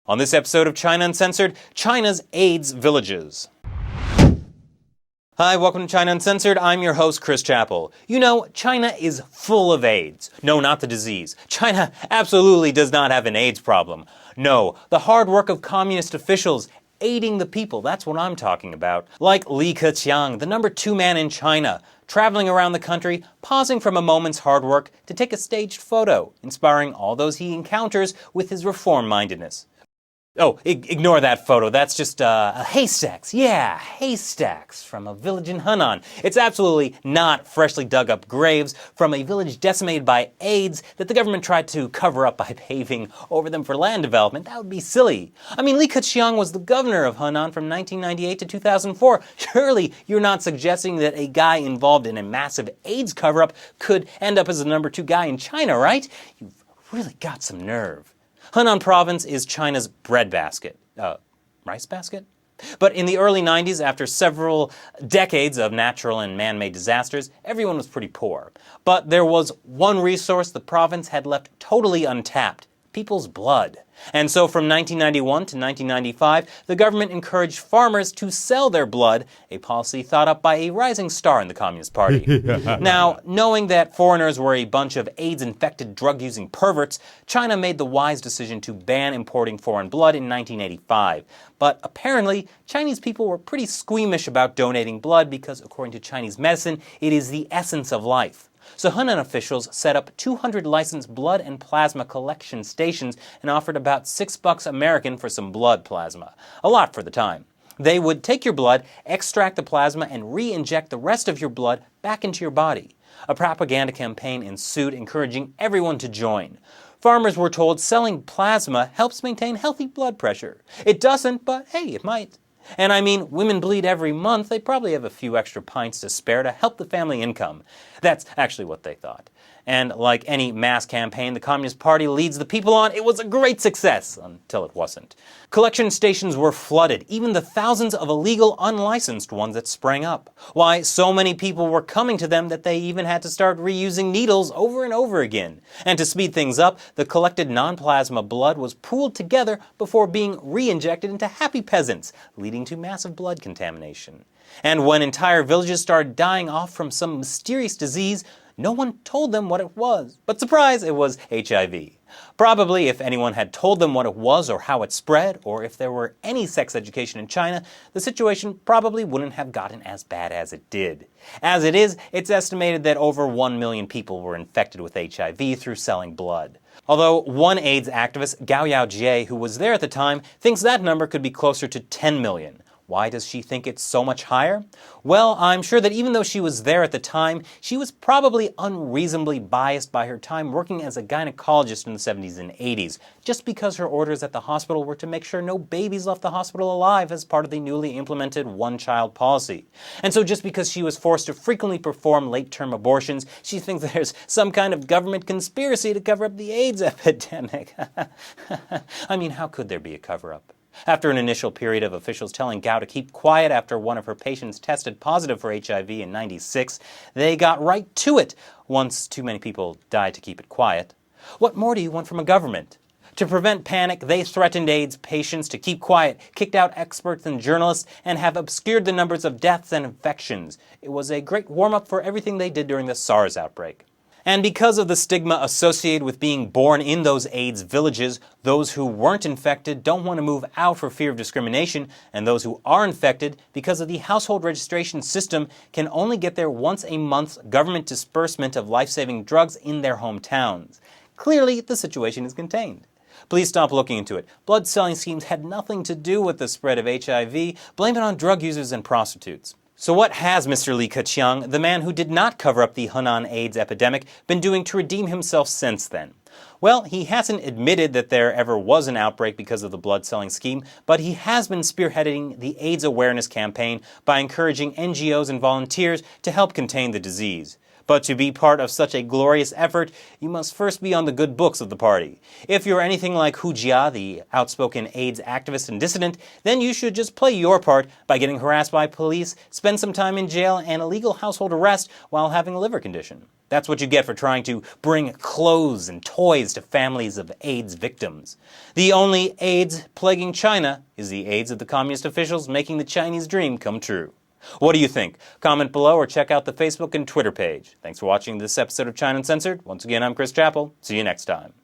On this episode of China Uncensored, China's AIDS villages. Hi, welcome to China Uncensored. I'm your host, Chris Chappell. You know, China is full of AIDS. No, not the disease. China absolutely does not have an AIDS problem. No, the hard work of communist officials aiding the people, that's what I'm talking about. Like Li Keqiang, the number 2 man in China, traveling around the country, pausing from a moment's hard work to take a staged photo, inspiring all those he encounters with his reform-mindedness. Oh, ignore that photo. That's just haystacks. Yeah, haystacks from a village in Hunan. It's absolutely not freshly dug up graves from a village decimated by AIDS that the government tried to cover up by paving over them for land development. That would be silly. I mean, Li Keqiang was the governor of Hunan from 1998 to 2004. Surely you're not suggesting that a guy involved in a massive AIDS cover-up could end up as the number 2 guy in China, right? You've really got some nerve. Hunan province is China's breadbasket. Rice basket? But in the early 90s, after several decades of natural and man-made disasters, everyone was pretty poor. But there was one resource the province had left totally untapped: people's blood. And so from 1991 to 1995, the government encouraged farmers to sell their blood, a policy thought up by a rising star in the Communist Party. Now, knowing that foreigners were a bunch of AIDS-infected drug-using perverts, China made the wise decision to ban importing foreign blood in 1985. But apparently, Chinese people were pretty squeamish about donating blood because, according to Chinese medicine, it is the essence of life. So Hunan officials set up 200 licensed blood and plasma collection stations and offered about $6 American for some blood plasma. A lot for the time. They would take your blood, extract the plasma, and re-inject the rest of your blood back into your body. A propaganda campaign ensued, encouraging everyone to join. Farmers were told selling plasma helps maintain healthy blood pressure. It doesn't, but hey, it might. And I mean, women bleed every month. They probably have a few extra pints to spare to help the family income. That's actually what they thought. And like any mass campaign the Communist Party leads the people on, it was a great success, until it wasn't. Collection stations were flooded, even the thousands of illegal, unlicensed ones that sprang up. Why, so many people were coming to them that they even had to start reusing needles over and over again. And to speed things up, the collected non-plasma blood was pooled together before being re-injected into happy peasants, leading to massive blood contamination. And when entire villages started dying off from some mysterious disease, no one told them what it was. But surprise, it was HIV. Probably if anyone had told them what it was or how it spread, or if there were any sex education in China, the situation probably wouldn't have gotten as bad as it did. As it is, it's estimated that over 1 million people were infected with HIV through selling blood. Although one AIDS activist, Gao Yaojie, who was there at the time, thinks that number could be closer to 10 million. Why does she think it's so much higher? Well, I'm sure that even though she was there at the time, she was probably unreasonably biased by her time working as a gynecologist in the 70s and 80s, just because her orders at the hospital were to make sure no babies left the hospital alive as part of the newly implemented one-child policy. And so just because she was forced to frequently perform late-term abortions, she thinks there's some kind of government conspiracy to cover up the AIDS epidemic. I mean, how could there be a cover-up? After an initial period of officials telling Gao to keep quiet after one of her patients tested positive for HIV in '96, they got right to it once too many people died to keep it quiet. What more do you want from a government? To prevent panic, they threatened AIDS patients to keep quiet, kicked out experts and journalists, and have obscured the numbers of deaths and infections. It was a great warm-up for everything they did during the SARS outbreak. And because of the stigma associated with being born in those AIDS villages, those who weren't infected don't want to move out for fear of discrimination, and those who are infected, because of the household registration system, can only get their once-a-month government disbursement of life-saving drugs in their hometowns. Clearly, the situation is contained. Please stop looking into it. Blood-selling schemes had nothing to do with the spread of HIV. Blame it on drug users and prostitutes. So what has Mr. Li Keqiang, the man who did not cover up the Hunan AIDS epidemic, been doing to redeem himself since then? Well, he hasn't admitted that there ever was an outbreak because of the blood-selling scheme, but he has been spearheading the AIDS awareness campaign by encouraging NGOs and volunteers to help contain the disease. But to be part of such a glorious effort, you must first be on the good books of the party. If you're anything like Hu Jia, the outspoken AIDS activist and dissident, then you should just play your part by getting harassed by police, spend some time in jail, and illegal household arrest while having a liver condition. That's what you get for trying to bring clothes and toys to families of AIDS victims. The only AIDS plaguing China is the AIDS of the communist officials making the Chinese dream come true. What do you think? Comment below or check out the Facebook and Twitter page. Thanks for watching this episode of China Uncensored. Once again, I'm Chris Chappell. See you next time.